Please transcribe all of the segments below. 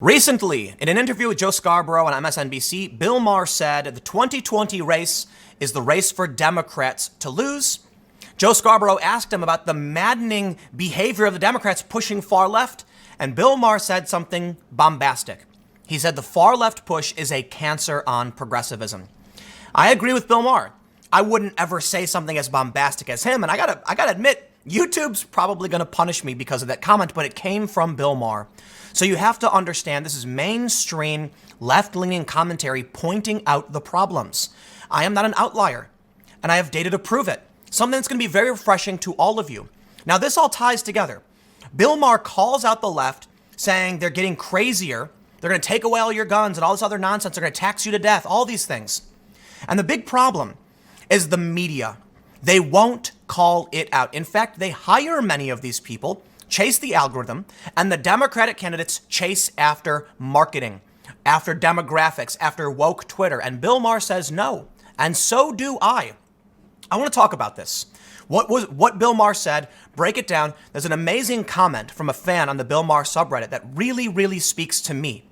Recently, in an interview with Joe Scarborough on MSNBC, Bill Maher said the 2020 race is the race for Democrats to lose. Joe Scarborough asked him about the maddening behavior of the Democrats pushing far left, and Bill Maher said something bombastic. He said the far left push is a cancer on progressivism. I agree with Bill Maher. I wouldn't ever say something as bombastic as him, and I gotta admit, YouTube's probably gonna punish me because of that comment, but it came from Bill Maher. So you have to understand this is mainstream left-leaning commentary pointing out the problems. I am not an outlier, and I have data to prove it. Something that's going to be very refreshing to all of you. Now, this all ties together. Bill Maher calls out the left, saying they're getting crazier. They're going to take away all your guns and all this other nonsense. They're going to tax you to death, all these things. And the big problem is the media. They won't call it out. In fact, they hire many of these people, chase the algorithm, and the Democratic candidates chase after marketing, after demographics, after woke Twitter. And Bill Maher says no, and so do I. I want to talk about this. What Bill Maher said, break it down. There's an amazing comment from a fan on the Bill Maher subreddit that really speaks to me.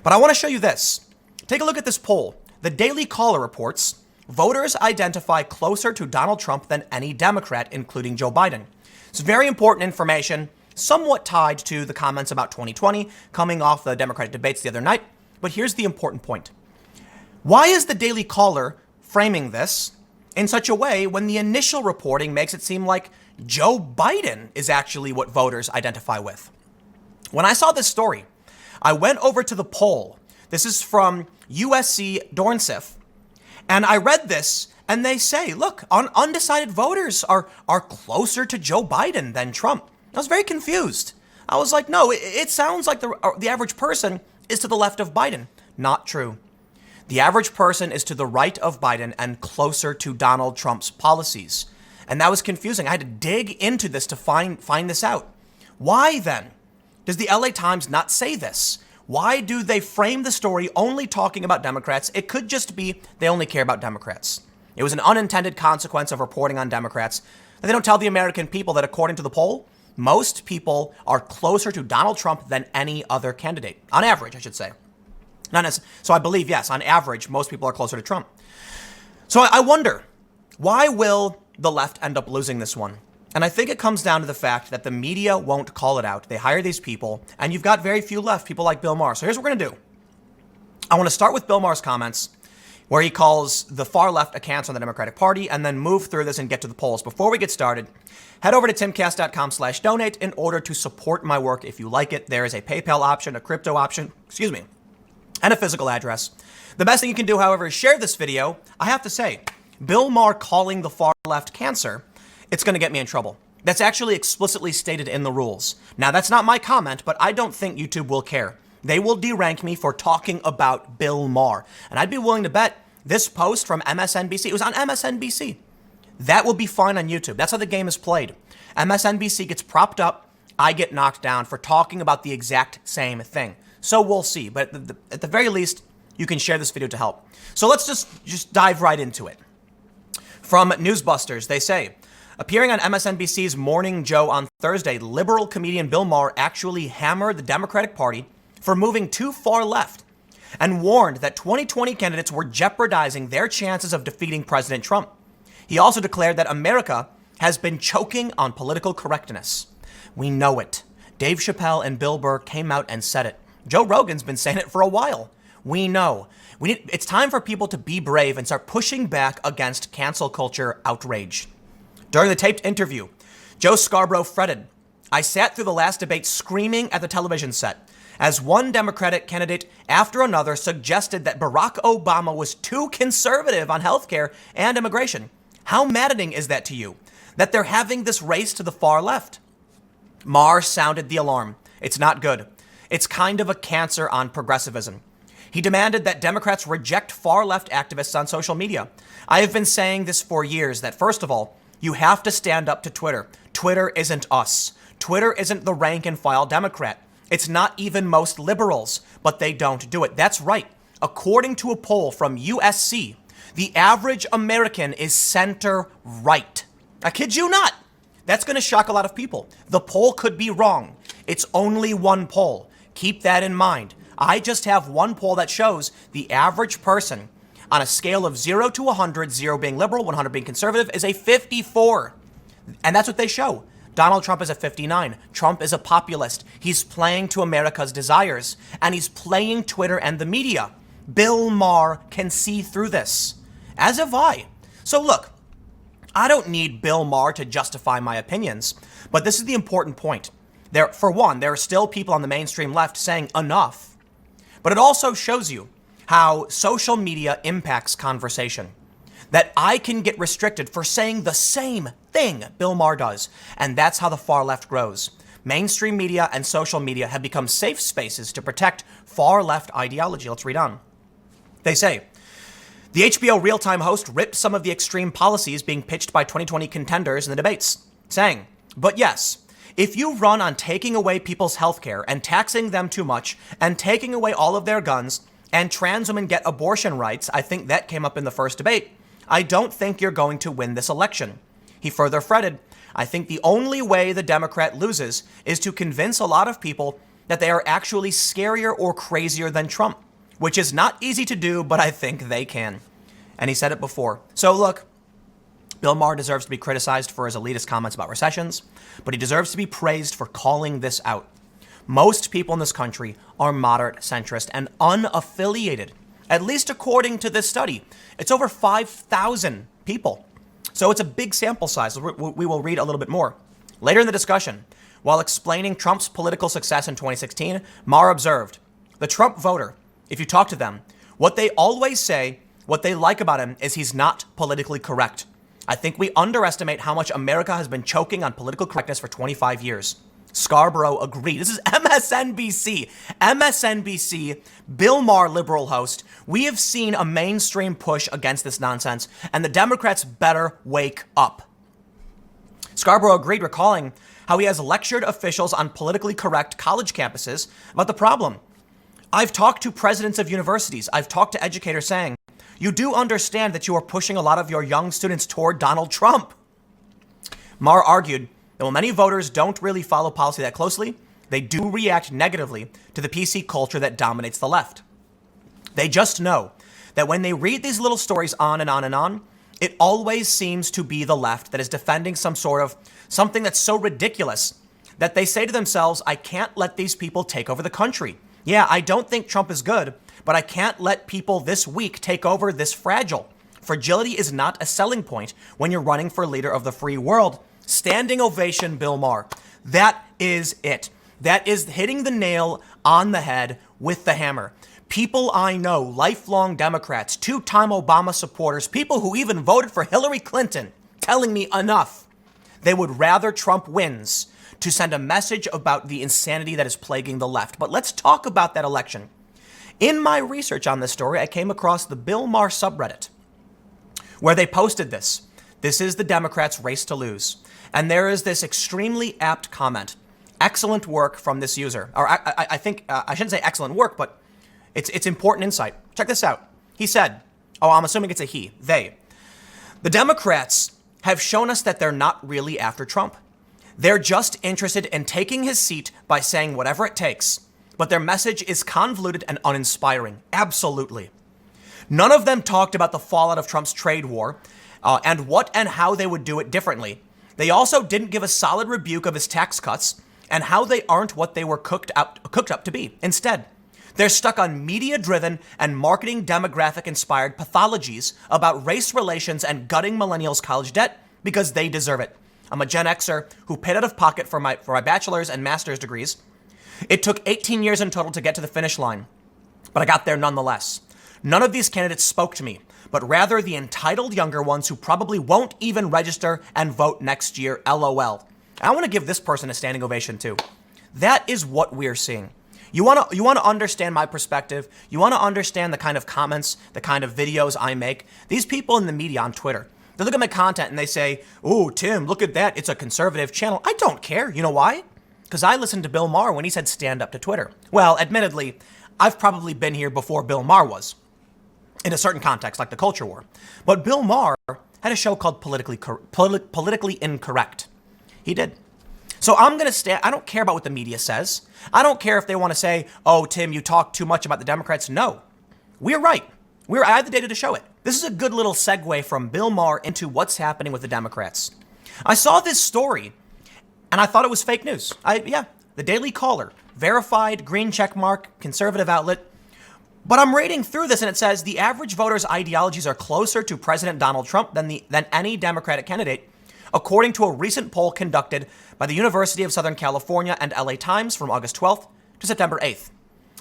But I want to show you this. Take a look at this poll. The Daily Caller reports, voters identify closer to Donald Trump than any Democrat, including Joe Biden. It's very important information, somewhat tied to the comments about 2020 coming off the Democratic debates the other night. But here's the important point. Why is the Daily Caller framing this in such a way when the initial reporting makes it seem like Joe Biden is actually what voters identify with? When I saw this story, I went over to the poll. This is from USC Dornsif. And I read this, and they say, look, undecided voters are closer to Joe Biden than Trump. I was very confused. I was like, no, it sounds like the average person is to the left of Biden. Not true. The average person is to the right of Biden and closer to Donald Trump's policies. And that was confusing. I had to dig into this to find this out. Why then does the LA Times not say this? Why do they frame the story only talking about Democrats? It could just be they only care about Democrats. It was an unintended consequence of reporting on Democrats. And they don't tell the American people that according to the poll, most people are closer to Donald Trump than any other candidate. On average, I should say. So I believe, yes, on average, most people are closer to Trump. So I wonder, why will the left end up losing this one? And I think it comes down to the fact that the media won't call it out. They hire these people, and you've got very few left, people like Bill Maher. So here's what we're going to do. I want to start with Bill Maher's comments, where he calls the far left a cancer on the Democratic Party, and then move through this and get to the polls. Before we get started, head over to timcast.com/donate in order to support my work if you like it. There is a PayPal option, a crypto option, and a physical address. The best thing you can do, however, is share this video. I have to say, Bill Maher calling the far left cancer, it's going to get me in trouble. That's actually explicitly stated in the rules. Now, that's not my comment, but I don't think YouTube will care. They will derank me for talking about Bill Maher. And I'd be willing to bet this post from MSNBC, it was on MSNBC. That will be fine on YouTube. That's how the game is played. MSNBC gets propped up. I get knocked down for talking about the exact same thing. So we'll see. But at the very least, you can share this video to help. So let's just dive right into it. From Newsbusters, they say, appearing on MSNBC's Morning Joe on Thursday, liberal comedian Bill Maher actually hammered the Democratic Party for moving too far left and warned that 2020 candidates were jeopardizing their chances of defeating President Trump. He also declared that America has been choking on political correctness. We know it. Dave Chappelle and Bill Burr came out and said it. Joe Rogan's been saying it for a while. We know. It's time for people to be brave and start pushing back against cancel culture outrage. During the taped interview, Joe Scarborough fretted, I sat through the last debate screaming at the television set as one Democratic candidate after another suggested that Barack Obama was too conservative on healthcare and immigration. How maddening is that to you? That they're having this race to the far left? Maher sounded the alarm. It's not good. It's kind of a cancer on progressivism. He demanded that Democrats reject far left activists on social media. I have been saying this for years that, first of all, you have to stand up to Twitter. Twitter isn't us. Twitter isn't the rank and file Democrat. It's not even most liberals, but they don't do it. That's right. According to a poll from USC, the average American is center right. I kid you not. That's going to shock a lot of people. The poll could be wrong. It's only one poll. Keep that in mind. I just have one poll that shows the average person on a scale of 0 to 100, 0 being liberal, 100 being conservative, is a 54. And that's what they show. Donald Trump is a 59. Trump is a populist. He's playing to America's desires, and he's playing Twitter and the media. Bill Maher can see through this, as have I. So look, I don't need Bill Maher to justify my opinions, but this is the important point. For one, there are still people on the mainstream left saying enough, but it also shows you how social media impacts conversation. That I can get restricted for saying the same thing Bill Maher does. And that's how the far left grows. Mainstream media and social media have become safe spaces to protect far left ideology. Let's read on. They say, the HBO real-time host ripped some of the extreme policies being pitched by 2020 contenders in the debates, saying, but yes, if you run on taking away people's health care and taxing them too much and taking away all of their guns and trans women get abortion rights, I think that came up in the first debate, I don't think you're going to win this election. He further fretted, I think the only way the Democrat loses is to convince a lot of people that they are actually scarier or crazier than Trump, which is not easy to do, but I think they can. And he said it before. So look, Bill Maher deserves to be criticized for his elitist comments about recessions, but he deserves to be praised for calling this out. Most people in this country are moderate, centrist, and unaffiliated. At least according to this study, it's over 5,000 people. So it's a big sample size. We will read a little bit more. Later in the discussion, while explaining Trump's political success in 2016, Maher observed, the Trump voter, if you talk to them, what they always say, what they like about him is he's not politically correct. I think we underestimate how much America has been choking on political correctness for 25 years. Scarborough agreed. This is MSNBC. MSNBC, Bill Maher, liberal host. We have seen a mainstream push against this nonsense, and the Democrats better wake up. Scarborough agreed, recalling how he has lectured officials on politically correct college campuses about the problem. I've talked to presidents of universities. I've talked to educators saying, you do understand that you are pushing a lot of your young students toward Donald Trump. Maher argued that while many voters don't really follow policy that closely, they do react negatively to the PC culture that dominates the left. They just know that when they read these little stories on and on and on, it always seems to be the left that is defending something that's so ridiculous that they say to themselves, I can't let these people take over the country. Yeah, I don't think Trump is good, but I can't let people this weak take over this fragile. Fragility is not a selling point when you're running for leader of the free world. Standing ovation, Bill Maher. That is it. That is hitting the nail on the head with the hammer. People I know, lifelong Democrats, two-time Obama supporters, people who even voted for Hillary Clinton, telling me enough. They would rather Trump wins to send a message about the insanity that is plaguing the left. But let's talk about that election. In my research on this story, I came across the Bill Maher subreddit, where they posted this. This is the Democrats' race to lose. And there is this extremely apt comment. Excellent work from this user. Or I think, I shouldn't say excellent work, but it's important insight. Check this out. He said, I'm assuming it's a he, they. The Democrats have shown us that they're not really after Trump. They're just interested in taking his seat by saying whatever it takes. But their message is convoluted and uninspiring. Absolutely. None of them talked about the fallout of Trump's trade war and what and how they would do it differently. They also didn't give a solid rebuke of his tax cuts and how they aren't what they were cooked up to be. Instead, they're stuck on media-driven and marketing demographic-inspired pathologies about race relations and gutting millennials' college debt because they deserve it. I'm a Gen Xer who paid out of pocket for my bachelor's and master's degrees. It took 18 years in total to get to the finish line, but I got there nonetheless. None of these candidates spoke to me, but rather the entitled younger ones who probably won't even register and vote next year, LOL. I want to give this person a standing ovation too. That is what we're seeing. You want to understand my perspective. You want to understand the kind of comments, the kind of videos I make. These people in the media on Twitter, they look at my content and they say, "Ooh, Tim, look at that. It's a conservative channel." I don't care. You know why? Because I listened to Bill Maher when he said stand up to Twitter. Well, admittedly, I've probably been here before Bill Maher was, in a certain context, like the culture war. But Bill Maher had a show called Politically Incorrect. He did. So I'm going to stand. I don't care about what the media says. I don't care if they want to say, oh, Tim, you talk too much about the Democrats. No, we're right. I have the data to show it. This is a good little segue from Bill Maher into what's happening with the Democrats. I saw this story and I thought it was fake news. The Daily Caller, verified, green check mark, conservative outlet. But I'm reading through this and it says the average voter's ideologies are closer to President Donald Trump than any Democratic candidate, according to a recent poll conducted by the University of Southern California and LA Times from August 12th to September 8th.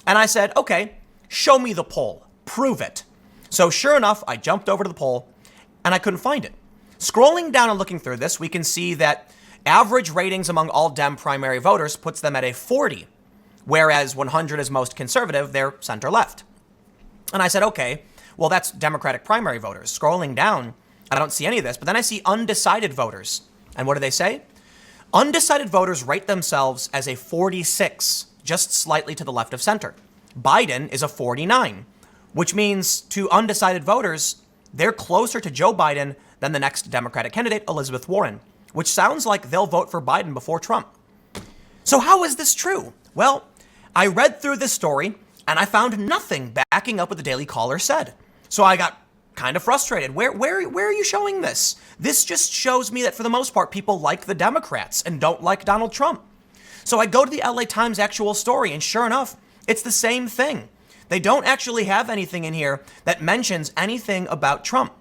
And I said, okay, show me the poll. Prove it. So sure enough, I jumped over to the poll and I couldn't find it. Scrolling down and looking through this, we can see that average ratings among all Dem primary voters puts them at a 40, whereas 100 is most conservative, they're center left. And I said, okay, well, that's Democratic primary voters. Scrolling down, I don't see any of this, but then I see undecided voters. And what do they say? Undecided voters rate themselves as a 46, just slightly to the left of center. Biden is a 49, which means to undecided voters, they're closer to Joe Biden than the next Democratic candidate, Elizabeth Warren, which sounds like they'll vote for Biden before Trump. So how is this true? Well, I read through this story and I found nothing backing up what the Daily Caller said. So I got kind of frustrated. Where are you showing this? This just shows me that for the most part, people like the Democrats and don't like Donald Trump. So I go to the LA Times actual story and sure enough, it's the same thing. They don't actually have anything in here that mentions anything about Trump.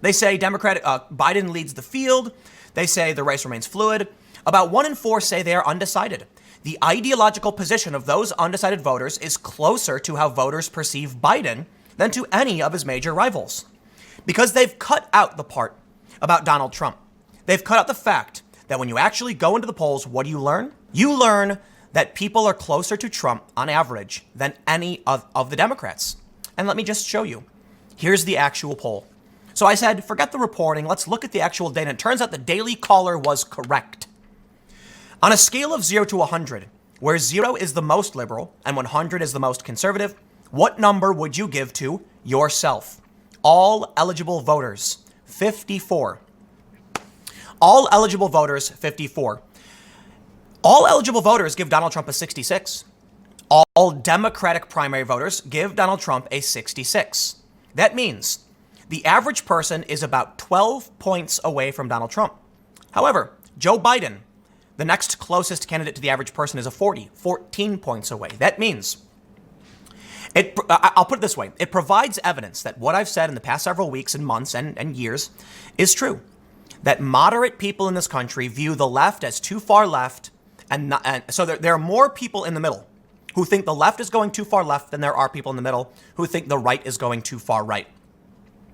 They say Biden leads the field. They say the race remains fluid. About 1 in 4 say they are undecided. The ideological position of those undecided voters is closer to how voters perceive Biden than to any of his major rivals. Because they've cut out the part about Donald Trump. They've cut out the fact that when you actually go into the polls, what do you learn? You learn that people are closer to Trump on average than any of the Democrats. And let me just show you. Here's the actual poll. So I said, forget the reporting. Let's look at the actual data. And it turns out the Daily Caller was correct. On a scale of 0 to 100, where 0 is the most liberal and 100 is the most conservative, what number would you give to yourself? All eligible voters, 54. All eligible voters, 54. All eligible voters give Donald Trump a 66. All Democratic primary voters give Donald Trump a 66. That means the average person is about 12 points away from Donald Trump. However, Joe Biden, the next closest candidate to the average person, is a 14 points away. That means, I'll put it this way, it provides evidence that what I've said in the past several weeks and months and years is true. That moderate people in this country view the left as too far left, and so there are more people in the middle who think the left is going too far left than there are people in the middle who think the right is going too far right.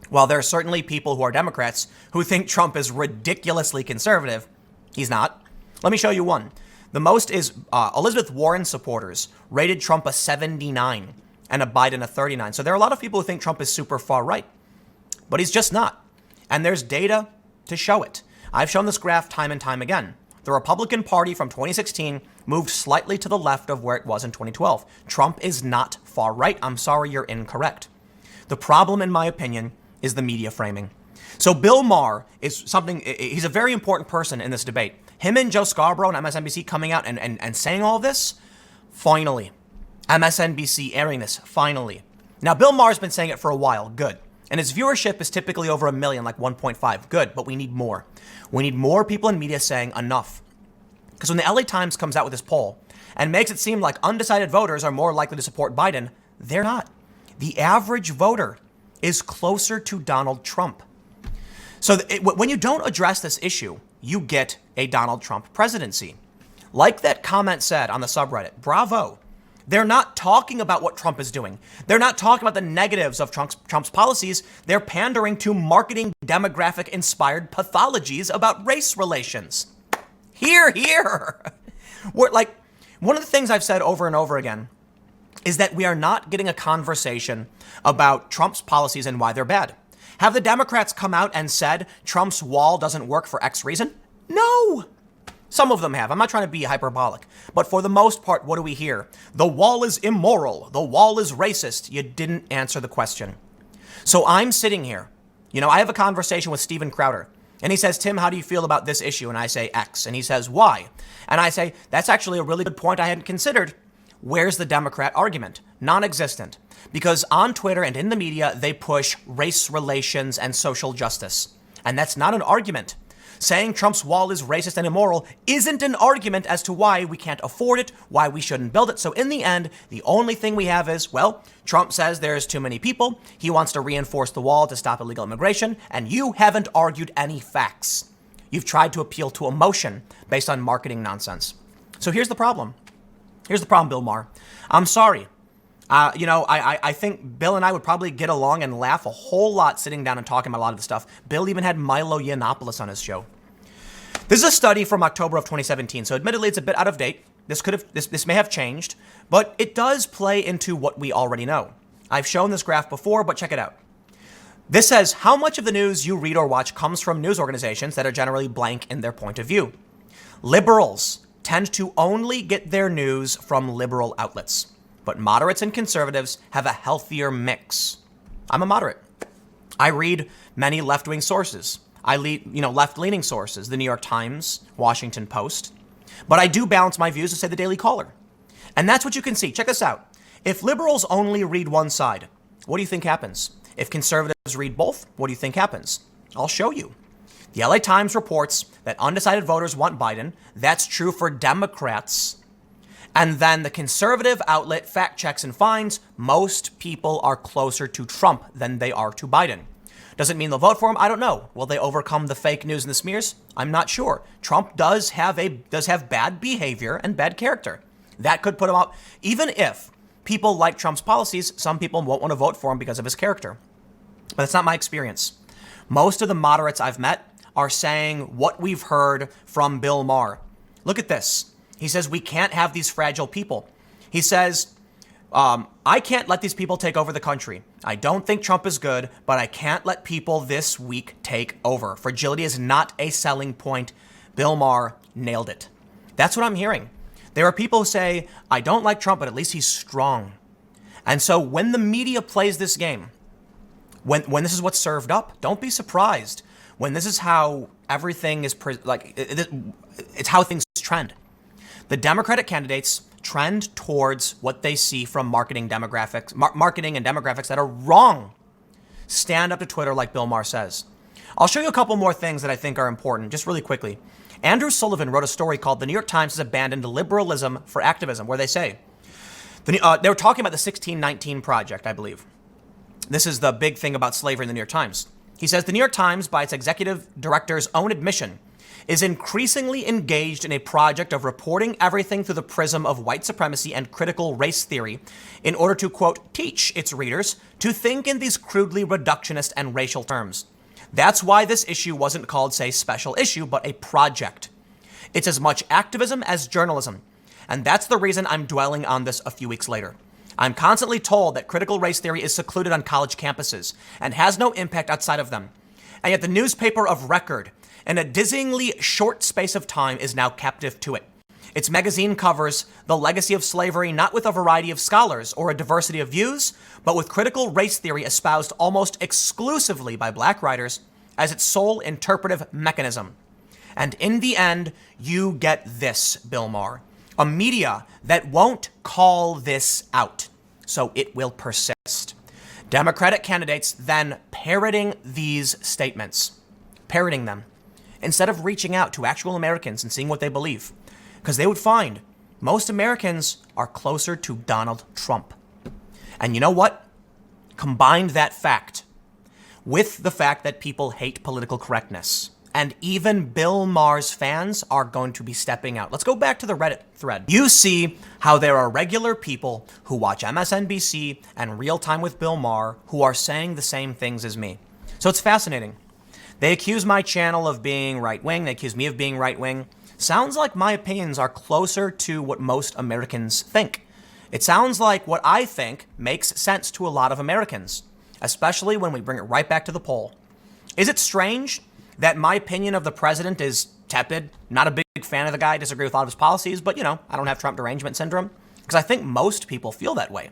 While there are certainly people who are Democrats who think Trump is ridiculously conservative, he's not. Let me show you one. The most is Elizabeth Warren supporters rated Trump a 79 and a Biden a 39. So there are a lot of people who think Trump is super far right, but he's just not. And there's data to show it. I've shown this graph time and time again. The Republican Party from 2016 moved slightly to the left of where it was in 2012. Trump is not far right. I'm sorry, you're incorrect. The problem, in my opinion, is the media framing. So Bill Maher he's a very important person in this debate. Him and Joe Scarborough and MSNBC coming out and saying all this, finally. MSNBC airing this, finally. Now, Bill Maher's been saying it for a while, good. And his viewership is typically over 1 million, like 1.5, good, but we need more. We need more people in media saying enough. Because when the LA Times comes out with this poll and makes it seem like undecided voters are more likely to support Biden, they're not. The average voter is closer to Donald Trump. So when you don't address this issue, you get a Donald Trump presidency. Like that comment said on the subreddit, bravo. They're not talking about what Trump is doing. They're not talking about the negatives of Trump's policies. They're pandering to marketing demographic-inspired pathologies about race relations. Hear, hear. One of the things I've said over and over again is that we are not getting a conversation about Trump's policies and why they're bad. Have the Democrats come out and said Trump's wall doesn't work for X reason? No. Some of them have. I'm not trying to be hyperbolic. But for the most part, what do we hear? The wall is immoral. The wall is racist. You didn't answer the question. So I'm sitting here. I have a conversation with Steven Crowder. And he says, Tim, how do you feel about this issue? And I say X. And he says, why? And I say, that's actually a really good point I hadn't considered. Where's the Democrat argument? Non-existent. Because on Twitter and in the media, they push race relations and social justice. And that's not an argument. Saying Trump's wall is racist and immoral isn't an argument as to why we can't afford it, why we shouldn't build it. So in the end, the only thing we have is, well, Trump says there's too many people. He wants to reinforce the wall to stop illegal immigration. And you haven't argued any facts. You've tried to appeal to emotion based on marketing nonsense. So here's the problem. Here's the problem, Bill Maher. I'm sorry. I think Bill and I would probably get along and laugh a whole lot sitting down and talking about a lot of the stuff. Bill even had Milo Yiannopoulos on his show. This is a study from October of 2017, so admittedly it's a bit out of date. This may have changed, but it does play into what we already know. I've shown this graph before, but check it out. This says how much of the news you read or watch comes from news organizations that are generally blank in their point of view. Liberals tend to only get their news from liberal outlets. But moderates and conservatives have a healthier mix. I'm a moderate. I read many left-wing sources. I read, left-leaning sources, the New York Times, Washington Post. But I do balance my views to say the Daily Caller. And that's what you can see. Check this out. If liberals only read one side, what do you think happens? If conservatives read both, what do you think happens? I'll show you. The LA Times reports that undecided voters want Biden. That's true for Democrats. And then the conservative outlet fact checks and finds most people are closer to Trump than they are to Biden. Does it mean they'll vote for him? I don't know. Will they overcome the fake news and the smears? I'm not sure. Trump does have bad behavior and bad character. That could put him out. Even if people like Trump's policies, some people won't want to vote for him because of his character. But that's not my experience. Most of the moderates I've met are saying what we've heard from Bill Maher. Look at this. He says we can't have these fragile people. He says, I can't let these people take over the country. I don't think Trump is good, but I can't let people this weak take over. Fragility is not a selling point. Bill Maher nailed it. That's what I'm hearing. There are people who say, I don't like Trump, but at least he's strong. And so when the media plays this game, when this is what's served up, don't be surprised. When this is how everything is, it's how things trend. The Democratic candidates trend towards what they see from marketing and demographics that are wrong. Stand up to Twitter like Bill Maher says. I'll show you a couple more things that I think are important, just really quickly. Andrew Sullivan wrote a story called The New York Times Has Abandoned Liberalism for Activism, where they say, they were talking about the 1619 Project, I believe. This is the big thing about slavery in the New York Times. He says, the New York Times, by its executive director's own admission, is increasingly engaged in a project of reporting everything through the prism of white supremacy and critical race theory in order to, quote, teach its readers to think in these crudely reductionist and racial terms. That's why this issue wasn't called, say, special issue, but a project. It's as much activism as journalism. And that's the reason I'm dwelling on this a few weeks later. I'm constantly told that critical race theory is secluded on college campuses and has no impact outside of them. And yet the newspaper of record, in a dizzyingly short space of time, is now captive to it. Its magazine covers the legacy of slavery not with a variety of scholars or a diversity of views, but with critical race theory espoused almost exclusively by black writers as its sole interpretive mechanism. And in the end, you get this, Bill Maher, a media that won't call this out, so it will persist. Democratic candidates then parroting these statements, parroting them, instead of reaching out to actual Americans and seeing what they believe. Because they would find most Americans are closer to Donald Trump. And you know what? Combine that fact with the fact that people hate political correctness. And even Bill Maher's fans are going to be stepping out. Let's go back to the Reddit thread. You see how there are regular people who watch MSNBC and Real Time with Bill Maher who are saying the same things as me. So it's fascinating. They accuse my channel of being right-wing. They accuse me of being right-wing. Sounds like my opinions are closer to what most Americans think. It sounds like what I think makes sense to a lot of Americans, especially when we bring it right back to the poll. Is it strange that my opinion of the president is tepid? Not a big fan of the guy, disagree with a lot of his policies, but I don't have Trump derangement syndrome, because I think most people feel that way.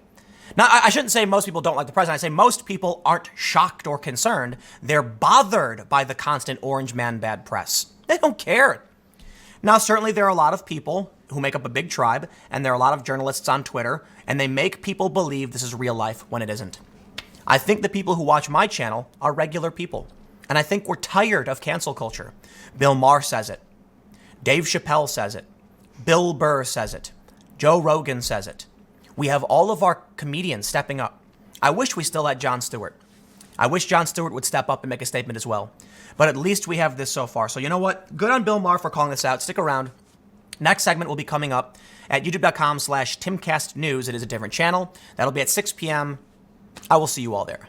Now, I shouldn't say most people don't like the president. I say most people aren't shocked or concerned. They're bothered by the constant orange man bad press. They don't care. Now, certainly there are a lot of people who make up a big tribe, and there are a lot of journalists on Twitter, and they make people believe this is real life when it isn't. I think the people who watch my channel are regular people, and I think we're tired of cancel culture. Bill Maher says it. Dave Chappelle says it. Bill Burr says it. Joe Rogan says it. We have all of our comedians stepping up. I wish we still had Jon Stewart. I wish Jon Stewart would step up and make a statement as well. But at least we have this so far. So you know what? Good on Bill Maher for calling this out. Stick around. Next segment will be coming up at youtube.com/TimCastNews. It is a different channel. That'll be at 6 p.m. I will see you all there.